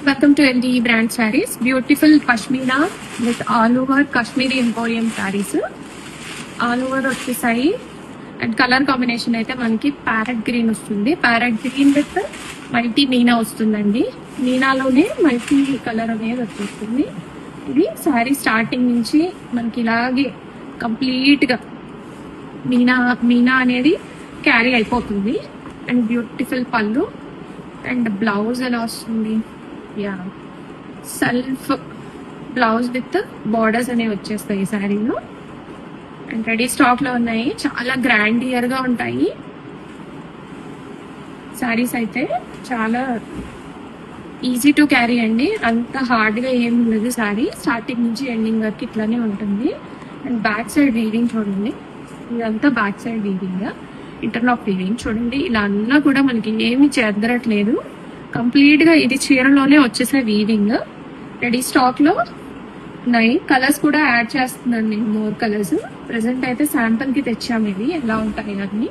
Welcome to LDE brand sarees. Beautiful pashmina with all over Kashmiri Emporium sarees. All over వచ్చేసాయి. And colour combination అయితే మనకి parrot green వస్తుంది. Parrot green with multi Meena వస్తుందండి. మీనాలోనే multi colour అనేది వచ్చేస్తుంది. ఇది sorry starting నుంచి మనకి ఇలాగే కంప్లీట్ గా మీనా అనేది క్యారీ అయిపోతుంది. అండ్ బ్యూటిఫుల్ పళ్ళు అండ్ బ్లౌజ్ ఎలా వస్తుంది, yeah self blouse with borders అనేవి వచ్చేస్తాయి ఈ శారీలో. అండ్ రెడీ స్టాక్ లో ఉన్నాయి. చాలా గ్రాండియర్ గా ఉంటాయి శారీస్ అయితే. చాలా ఈజీ టు క్యారీ అండి. అంత హార్డ్ గా ఏమి ఉండదు శారీ. స్టార్టింగ్ నుంచి ఎండింగ్ వరకు ఇట్లానే ఉంటుంది. అండ్ బ్యాక్ సైడ్ వీవింగ్ చూడండి. ఇదంతా back side weaving, interlock weaving చూడండి. ఇలా అన్నా కూడా మనకి ఏమి చెదరట్లేదు. కంప్లీట్ గా ఇది చీరలోనే వచ్చేసే వీవింగ్. రెడీ స్టాక్ లో ఉన్నాయి. కలర్స్ కూడా యాడ్ చేస్తున్నాను నేను, మోర్ కలర్స్. ప్రెసెంట్ అయితే శాంపుల్ కి తెచ్చాము ఇవి ఎలా ఉంటాయి అన్ని.